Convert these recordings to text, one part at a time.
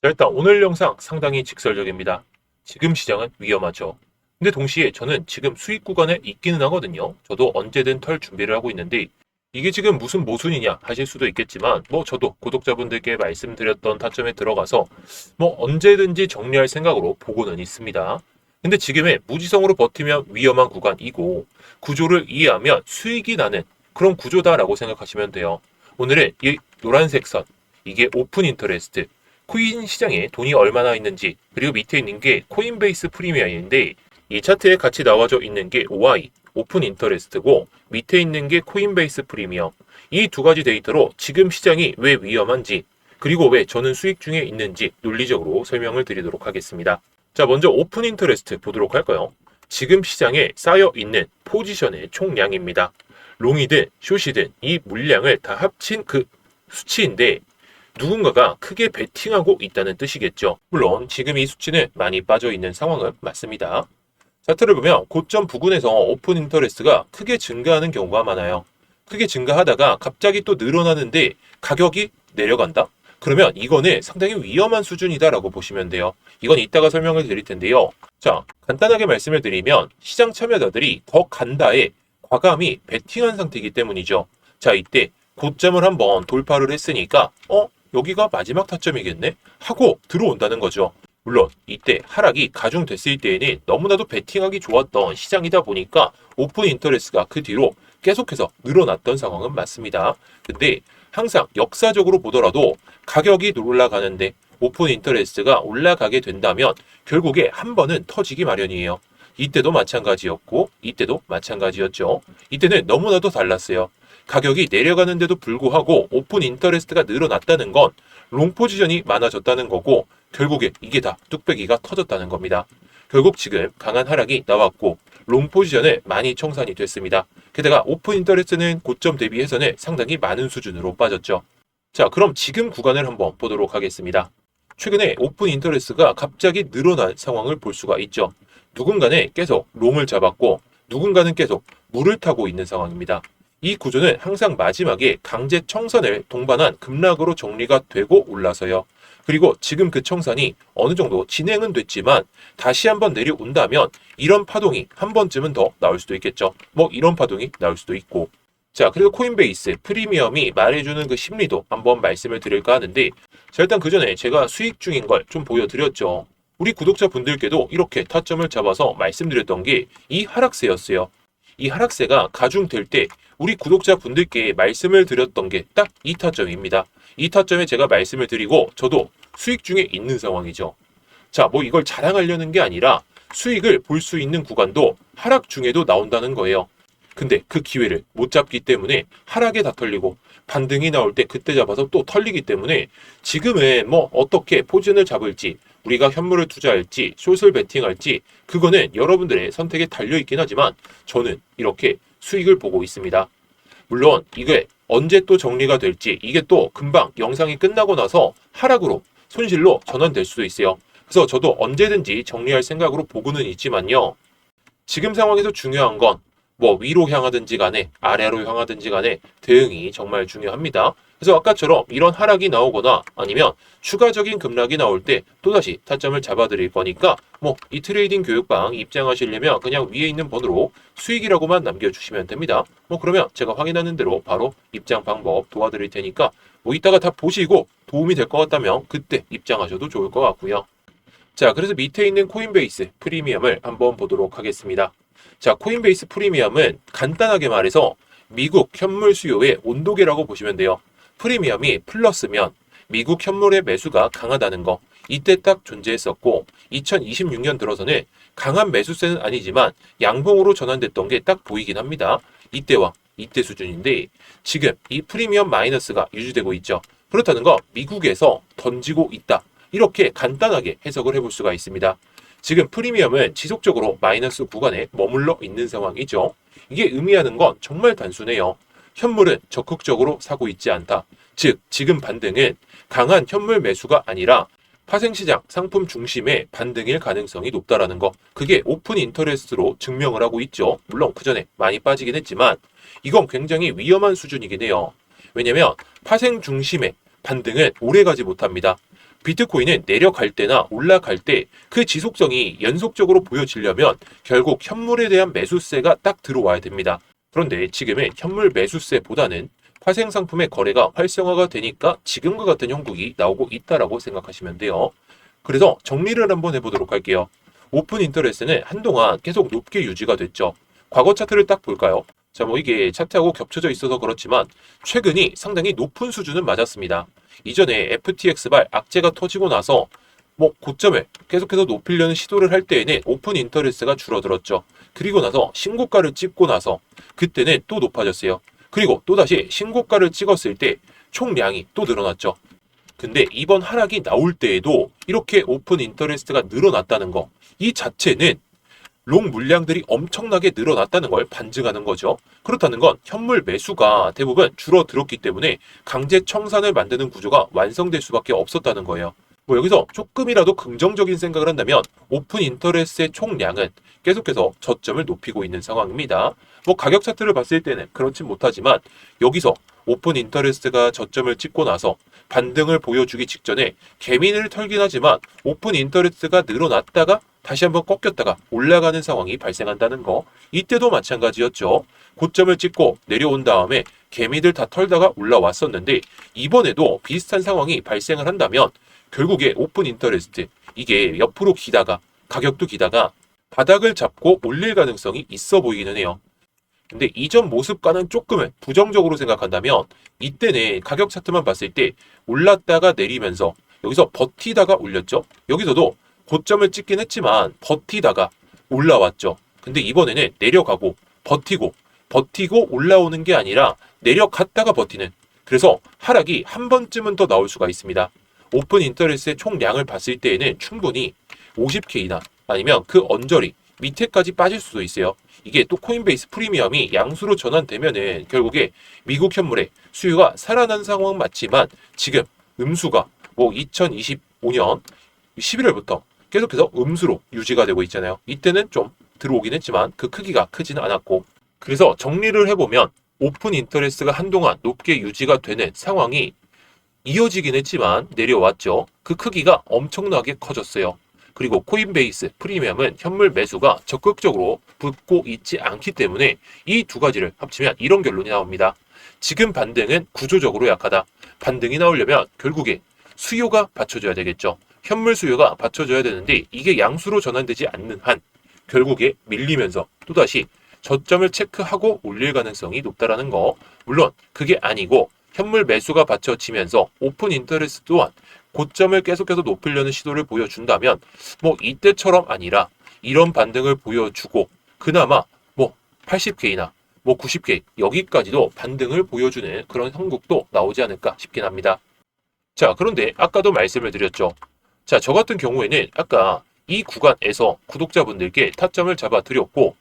자, 일단 오늘 영상 상당히 직설적입니다. 지금 시장은 위험하죠. 근데 동시에 저는 지금 수익 구간에 있기는 하거든요. 저도 언제든 털 준비를 하고 있는데 이게 지금 무슨 모순이냐 하실 수도 있겠지만 저도 구독자분들께 말씀드렸던 타점에 들어가서 언제든지 정리할 생각으로 보고는 있습니다. 근데 지금의 무지성으로 버티면 위험한 구간이고 구조를 이해하면 수익이 나는 그런 구조다라고 생각하시면 돼요. 오늘은 이 노란색 선, 이게 오픈 인터레스트, 코인 시장에 돈이 얼마나 있는지, 그리고 밑에 있는 게 코인베이스 프리미엄인데 이 차트에 같이 나와져 있는 게 OI, 오픈 인터레스트고 밑에 있는 게 코인베이스 프리미엄. 이 두 가지 데이터로 지금 시장이 왜 위험한지, 그리고 왜 저는 수익 중에 있는지 논리적으로 설명을 드리도록 하겠습니다. 자, 먼저 오픈 인터레스트 보도록 할까요? 지금 시장에 쌓여 있는 포지션의 총량입니다. 롱이든 숏이든 이 물량을 다 합친 그 수치인데 누군가가 크게 베팅하고 있다는 뜻이겠죠. 물론 지금 이 수치는 많이 빠져 있는 상황은 맞습니다. 차트를 보면 고점 부근에서 오픈 인터레스트가 크게 증가하는 경우가 많아요. 크게 증가하다가 갑자기 또 늘어나는데 가격이 내려간다? 그러면 이거는 상당히 위험한 수준이다라고 보시면 돼요. 이건 이따가 설명을 드릴 텐데요. 자, 간단하게 말씀을 드리면 시장 참여자들이 더 간다에 과감히 베팅한 상태이기 때문이죠. 자, 이때 고점을 한번 돌파를 했으니까 여기가 마지막 타점이겠네? 하고 들어온다는 거죠. 물론 이때 하락이 가중됐을 때에는 너무나도 베팅하기 좋았던 시장이다 보니까 오픈 인터레스트가 그 뒤로 계속해서 늘어났던 상황은 맞습니다. 근데 항상 역사적으로 보더라도 가격이 올라가는데 오픈 인터레스트가 올라가게 된다면 결국에 한 번은 터지기 마련이에요. 이때도 마찬가지였고 이때도 마찬가지였죠. 이때는 너무나도 달랐어요. 가격이 내려가는데도 불구하고 오픈 인터레스트가 늘어났다는 건 롱 포지션이 많아졌다는 거고 결국에 이게 다 뚝배기가 터졌다는 겁니다. 결국 지금 강한 하락이 나왔고 롱 포지션을 많이 청산이 됐습니다. 게다가 오픈 인터레스트는 고점 대비해서는 상당히 많은 수준으로 빠졌죠. 자, 그럼 지금 구간을 한번 보도록 하겠습니다. 최근에 오픈 인터레스트가 갑자기 늘어난 상황을 볼 수가 있죠. 누군가는 계속 롱을 잡았고 누군가는 계속 물을 타고 있는 상황입니다. 이 구조는 항상 마지막에 강제 청산을 동반한 급락으로 정리가 되고 올라서요. 그리고 지금 그 청산이 어느 정도 진행은 됐지만 다시 한번 내려온다면 이런 파동이 한 번쯤은 더 나올 수도 있겠죠. 이런 파동이 나올 수도 있고. 자, 그리고 코인베이스 프리미엄이 말해주는 그 심리도 한번 말씀을 드릴까 하는데 자, 일단 그 전에 제가 수익 중인 걸 좀 보여드렸죠. 우리 구독자분들께도 이렇게 타점을 잡아서 말씀드렸던 게 이 하락세였어요. 이 하락세가 가중될 때 우리 구독자분들께 말씀을 드렸던 게 딱 이 타점입니다. 이 타점에 제가 말씀을 드리고 저도 수익 중에 있는 상황이죠. 자, 이걸 자랑하려는 게 아니라 수익을 볼 수 있는 구간도 하락 중에도 나온다는 거예요. 근데 그 기회를 못 잡기 때문에 하락에 다 털리고 반등이 나올 때 그때 잡아서 또 털리기 때문에 지금은 어떻게 포진을 잡을지 우리가 현물을 투자할지 숏을 베팅할지 그거는 여러분들의 선택에 달려있긴 하지만 저는 이렇게 수익을 보고 있습니다. 물론 이게 언제 또 정리가 될지 이게 또 금방 영상이 끝나고 나서 하락으로 손실로 전환될 수도 있어요. 그래서 저도 언제든지 정리할 생각으로 보고는 있지만요. 지금 상황에서 중요한 건 위로 향하든지 간에 아래로 향하든지 간에 대응이 정말 중요합니다. 그래서 아까처럼 이런 하락이 나오거나 아니면 추가적인 급락이 나올 때 또다시 타점을 잡아드릴 거니까 이 트레이딩 교육방 입장하시려면 그냥 위에 있는 번호로 수익이라고만 남겨주시면 됩니다. 그러면 제가 확인하는 대로 바로 입장 방법 도와드릴 테니까 이따가 다 보시고 도움이 될 것 같다면 그때 입장하셔도 좋을 것 같고요. 자, 그래서 밑에 있는 코인베이스 프리미엄을 한번 보도록 하겠습니다. 자, 코인베이스 프리미엄은 간단하게 말해서 미국 현물 수요의 온도계라고 보시면 돼요. 프리미엄이 플러스면 미국 현물의 매수가 강하다는 거 이때 딱 존재했었고 2026년 들어서는 강한 매수세는 아니지만 양봉으로 전환됐던 게 딱 보이긴 합니다. 이때와 이때 수준인데 지금 이 프리미엄 마이너스가 유지되고 있죠. 그렇다는 거 미국에서 던지고 있다. 이렇게 간단하게 해석을 해볼 수가 있습니다. 지금 프리미엄은 지속적으로 마이너스 구간에 머물러 있는 상황이죠. 이게 의미하는 건 정말 단순해요. 현물은 적극적으로 사고 있지 않다. 즉, 지금 반등은 강한 현물 매수가 아니라 파생시장 상품 중심의 반등일 가능성이 높다라는 거. 그게 오픈 인터레스트로 증명을 하고 있죠. 물론 그 전에 많이 빠지긴 했지만 이건 굉장히 위험한 수준이긴 해요. 왜냐면 파생 중심의 반등은 오래 가지 못합니다. 비트코인은 내려갈 때나 올라갈 때 그 지속성이 연속적으로 보여지려면 결국 현물에 대한 매수세가 딱 들어와야 됩니다. 그런데 지금은 현물 매수세보다는 파생 상품의 거래가 활성화가 되니까 지금과 같은 형국이 나오고 있다라고 생각하시면 돼요. 그래서 정리를 한번 해보도록 할게요. 오픈 인터레스트는 한동안 계속 높게 유지가 됐죠. 과거 차트를 딱 볼까요? 자, 이게 차트하고 겹쳐져 있어서 그렇지만 최근이 상당히 높은 수준은 맞았습니다. 이전에 FTX발 악재가 터지고 나서 고점을 계속해서 높이려는 시도를 할 때에는 오픈 인터레스트가 줄어들었죠. 그리고 나서 신고가를 찍고 나서 그때는 또 높아졌어요. 그리고 또다시 신고가를 찍었을 때 총량이 또 늘어났죠. 근데 이번 하락이 나올 때에도 이렇게 오픈 인터레스트가 늘어났다는 거, 이 자체는 롱 물량들이 엄청나게 늘어났다는 걸 반증하는 거죠. 그렇다는 건 현물 매수가 대부분 줄어들었기 때문에 강제 청산을 만드는 구조가 완성될 수밖에 없었다는 거예요. 여기서 조금이라도 긍정적인 생각을 한다면 오픈 인터레스트의 총량은 계속해서 저점을 높이고 있는 상황입니다. 가격 차트를 봤을 때는 그렇진 못하지만 여기서 오픈 인터레스트가 저점을 찍고 나서 반등을 보여주기 직전에 개미를 털긴 하지만 오픈 인터레스트가 늘어났다가 다시 한번 꺾였다가 올라가는 상황이 발생한다는 거. 이때도 마찬가지였죠. 고점을 찍고 내려온 다음에 개미들 다 털다가 올라왔었는데 이번에도 비슷한 상황이 발생을 한다면 결국에 오픈 인터레스트, 이게 옆으로 기다가 가격도 기다가 바닥을 잡고 올릴 가능성이 있어 보이기는 해요. 근데 이전 모습과는 조금은 부정적으로 생각한다면 이때는 가격 차트만 봤을 때 올랐다가 내리면서 여기서 버티다가 올렸죠. 여기서도 고점을 찍긴 했지만 버티다가 올라왔죠. 근데 이번에는 내려가고 버티고 올라오는 게 아니라 내려갔다가 버티는, 그래서 하락이 한 번쯤은 더 나올 수가 있습니다. 오픈 인터레스트의 총량을 봤을 때에는 충분히 50K나 아니면 그 언저리 밑에까지 빠질 수도 있어요. 이게 또 코인베이스 프리미엄이 양수로 전환되면은 결국에 미국 현물의 수요가 살아난 상황 맞지만 지금 음수가 2025년 11월부터 계속해서 음수로 유지가 되고 있잖아요. 이때는 좀 들어오긴 했지만 그 크기가 크지는 않았고, 그래서 정리를 해보면 오픈 인터레스트가 한동안 높게 유지가 되는 상황이 이어지긴 했지만 내려왔죠. 그 크기가 엄청나게 커졌어요. 그리고 코인베이스 프리미엄은 현물 매수가 적극적으로 붙고 있지 않기 때문에 이 두 가지를 합치면 이런 결론이 나옵니다. 지금 반등은 구조적으로 약하다. 반등이 나오려면 결국에 수요가 받쳐줘야 되겠죠. 현물 수요가 받쳐줘야 되는데 이게 양수로 전환되지 않는 한 결국에 밀리면서 또다시 저점을 체크하고 올릴 가능성이 높다라는 거. 물론 그게 아니고 현물 매수가 받쳐지면서 오픈 인터레스트 또한 고점을 계속해서 높이려는 시도를 보여준다면 이때처럼 아니라 이런 반등을 보여주고 그나마 80K나 90K 여기까지도 반등을 보여주는 그런 형국도 나오지 않을까 싶긴 합니다. 자, 그런데 아까도 말씀을 드렸죠. 자, 저 같은 경우에는 아까 이 구간에서 구독자분들께 타점을 잡아 드렸고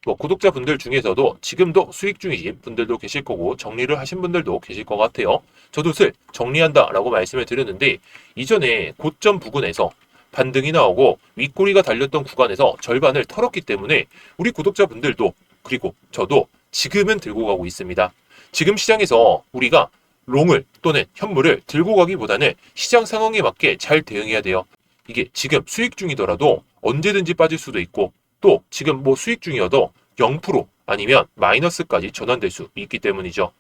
구독자분들 중에서도 지금도 수익 중이신 분들도 계실 거고 정리를 하신 분들도 계실 것 같아요. 저도 슬 정리한다 라고 말씀을 드렸는데 이전에 고점 부근에서 반등이 나오고 윗꼬리가 달렸던 구간에서 절반을 털었기 때문에 우리 구독자분들도 그리고 저도 지금은 들고 가고 있습니다. 지금 시장에서 우리가 롱을 또는 현물을 들고 가기보다는 시장 상황에 맞게 잘 대응해야 돼요. 이게 지금 수익 중이더라도 언제든지 빠질 수도 있고 또 지금 수익 중이어도 0% 아니면 마이너스까지 전환될 수 있기 때문이죠.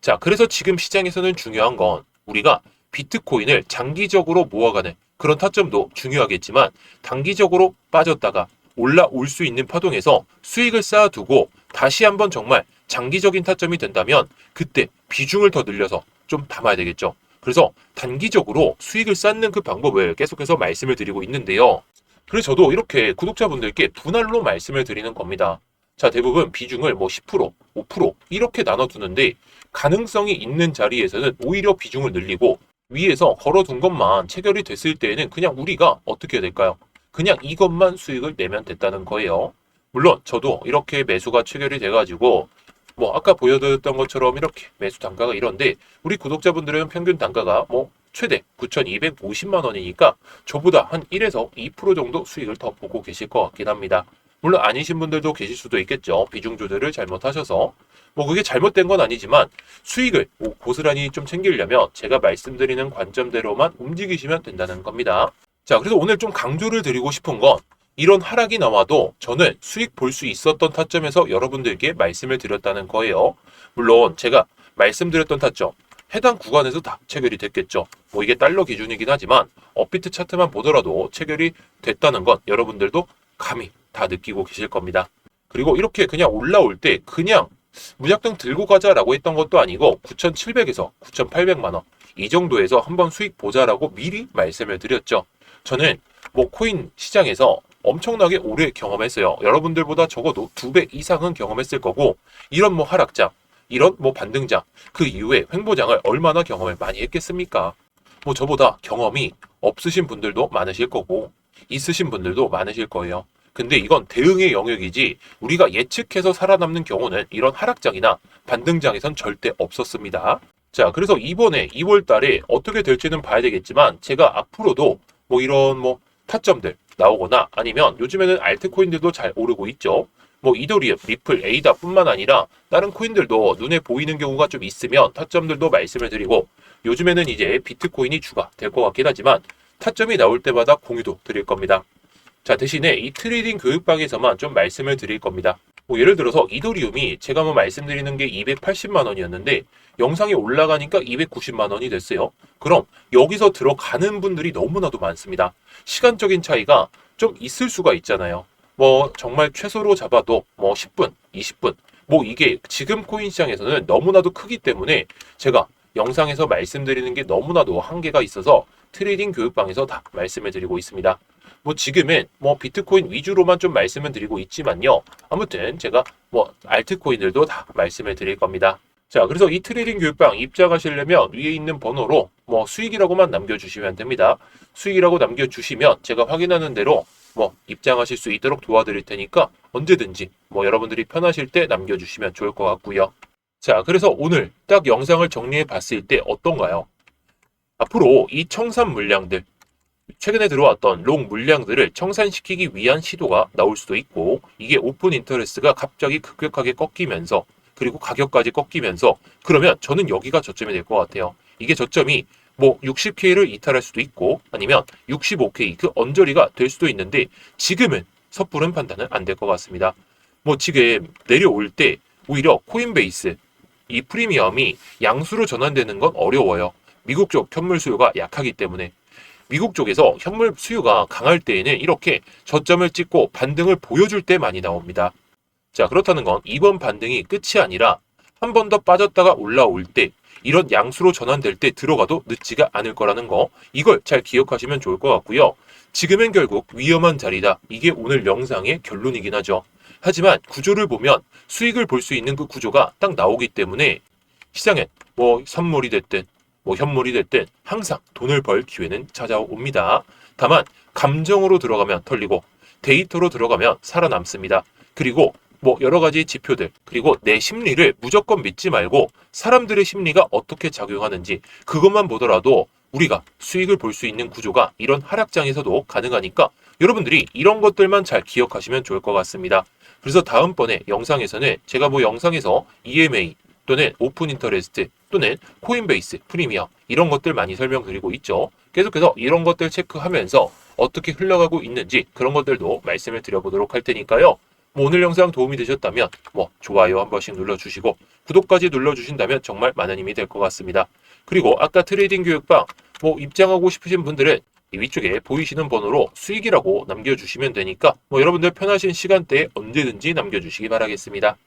자, 그래서 지금 시장에서는 중요한 건 우리가 비트코인을 장기적으로 모아가는 그런 타점도 중요하겠지만 단기적으로 빠졌다가 올라올 수 있는 파동에서 수익을 쌓아두고 다시 한번 정말 장기적인 타점이 된다면 그때 비중을 더 늘려서 좀 담아야 되겠죠. 그래서 단기적으로 수익을 쌓는 그 방법을 계속해서 말씀을 드리고 있는데요. 그래서 저도 이렇게 구독자분들께 분할로 말씀을 드리는 겁니다. 자, 대부분 비중을 10%, 5% 이렇게 나눠두는데 가능성이 있는 자리에서는 오히려 비중을 늘리고 위에서 걸어둔 것만 체결이 됐을 때에는 그냥 우리가 어떻게 해야 될까요? 그냥 이것만 수익을 내면 됐다는 거예요. 물론 저도 이렇게 매수가 체결이 돼가지고 아까 보여드렸던 것처럼 이렇게 매수 단가가 이런데 우리 구독자분들은 평균 단가가 최대 9,250만 원이니까 저보다 한 1에서 2% 정도 수익을 더 보고 계실 것 같긴 합니다. 물론 아니신 분들도 계실 수도 있겠죠. 비중 조절을 잘못하셔서. 뭐 그게 잘못된 건 아니지만 수익을 고스란히 좀 챙기려면 제가 말씀드리는 관점대로만 움직이시면 된다는 겁니다. 자, 그래서 오늘 좀 강조를 드리고 싶은 건 이런 하락이 나와도 저는 수익 볼 수 있었던 타점에서 여러분들께 말씀을 드렸다는 거예요. 물론 제가 말씀드렸던 타점 해당 구간에서 다 체결이 됐겠죠. 뭐 이게 달러 기준이긴 하지만 업비트 차트만 보더라도 체결이 됐다는 건 여러분들도 감히 다 느끼고 계실 겁니다. 그리고 이렇게 그냥 올라올 때 그냥 무작정 들고 가자라고 했던 것도 아니고 9,700에서 9,800만 원 이 정도에서 한번 수익 보자라고 미리 말씀을 드렸죠. 저는 뭐 코인 시장에서 엄청나게 오래 경험했어요. 여러분들보다 적어도 2배 이상은 경험했을 거고 이런 뭐 하락장, 이런 뭐 반등장, 그 이후에 횡보장을 얼마나 경험을 많이 했겠습니까? 뭐 저보다 경험이 없으신 분들도 많으실 거고 있으신 분들도 많으실 거예요. 근데 이건 대응의 영역이지 우리가 예측해서 살아남는 경우는 이런 하락장이나 반등장에선 절대 없었습니다. 자, 그래서 이번에 2월 달에 어떻게 될지는 봐야 되겠지만 제가 앞으로도 뭐 이런 뭐 타점들 나오거나 아니면 요즘에는 알트코인들도 잘 오르고 있죠. 뭐 이더리움, 리플, 에이다 뿐만 아니라 다른 코인들도 눈에 보이는 경우가 좀 있으면 타점들도 말씀을 드리고 요즘에는 이제 비트코인이 주가 될 것 같긴 하지만 타점이 나올 때마다 공유도 드릴 겁니다. 자, 대신에 이 트레이딩 교육방에서만 좀 말씀을 드릴 겁니다. 뭐 예를 들어서 이더리움이 제가 뭐 말씀드리는 게 280만 원이었는데 영상에 올라가니까 290만 원이 됐어요. 그럼 여기서 들어가는 분들이 너무나도 많습니다. 시간적인 차이가 좀 있을 수가 있잖아요. 뭐 정말 최소로 잡아도 뭐 10분, 20분 뭐 이게 지금 코인 시장에서는 너무나도 크기 때문에 제가 영상에서 말씀드리는 게 너무나도 한계가 있어서 트레이딩 교육방에서 다 말씀을 드리고 있습니다. 뭐 지금은 뭐 비트코인 위주로만 좀 말씀을 드리고 있지만요. 아무튼 제가 뭐 알트코인들도 다 말씀을 드릴 겁니다. 자, 그래서 이 트레이딩 교육방 입장하시려면 위에 있는 번호로 뭐 수익이라고만 남겨주시면 됩니다. 수익이라고 남겨주시면 제가 확인하는 대로 뭐 입장하실 수 있도록 도와드릴 테니까 언제든지 뭐 여러분들이 편하실 때 남겨주시면 좋을 것 같고요. 자, 그래서 오늘 딱 영상을 정리해 봤을 때 어떤가요? 앞으로 이 청산 물량들 최근에 들어왔던 롱 물량들을 청산시키기 위한 시도가 나올 수도 있고 이게 오픈 인터레스트가 갑자기 급격하게 꺾이면서 그리고 가격까지 꺾이면서 그러면 저는 여기가 저점이 될 것 같아요. 이게 저점이 뭐 60K를 이탈할 수도 있고 아니면 65K 그 언저리가 될 수도 있는데 지금은 섣부른 판단은 안 될 것 같습니다. 뭐 지금 내려올 때 오히려 코인베이스 이 프리미엄이 양수로 전환되는 건 어려워요. 미국 쪽 현물 수요가 약하기 때문에 미국 쪽에서 현물 수요가 강할 때에는 이렇게 저점을 찍고 반등을 보여줄 때 많이 나옵니다. 자, 그렇다는 건 이번 반등이 끝이 아니라 한 번 더 빠졌다가 올라올 때 이런 양수로 전환될 때 들어가도 늦지가 않을 거라는 거 이걸 잘 기억하시면 좋을 것 같고요. 지금은 결국 위험한 자리다. 이게 오늘 영상의 결론이긴 하죠. 하지만 구조를 보면 수익을 볼 수 있는 그 구조가 딱 나오기 때문에 시장엔 뭐 선물이 됐든 뭐 현물이 됐든 항상 돈을 벌 기회는 찾아옵니다. 다만 감정으로 들어가면 털리고 데이터로 들어가면 살아남습니다. 그리고 뭐 여러 가지 지표들 그리고 내 심리를 무조건 믿지 말고 사람들의 심리가 어떻게 작용하는지 그것만 보더라도 우리가 수익을 볼 수 있는 구조가 이런 하락장에서도 가능하니까 여러분들이 이런 것들만 잘 기억하시면 좋을 것 같습니다. 그래서 다음번에 영상에서는 제가 뭐 영상에서 EMA 또는 오픈 인터레스트 또는 코인베이스 프리미엄 이런 것들 많이 설명드리고 있죠. 계속해서 이런 것들 체크하면서 어떻게 흘러가고 있는지 그런 것들도 말씀을 드려보도록 할 테니까요. 뭐 오늘 영상 도움이 되셨다면 뭐 좋아요 한 번씩 눌러주시고 구독까지 눌러주신다면 정말 많은 힘이 될 것 같습니다. 그리고 아까 트레이딩 교육방 뭐 입장하고 싶으신 분들은 이 위쪽에 보이시는 번호로 수익이라고 남겨주시면 되니까 뭐 여러분들 편하신 시간대에 언제든지 남겨주시기 바라겠습니다.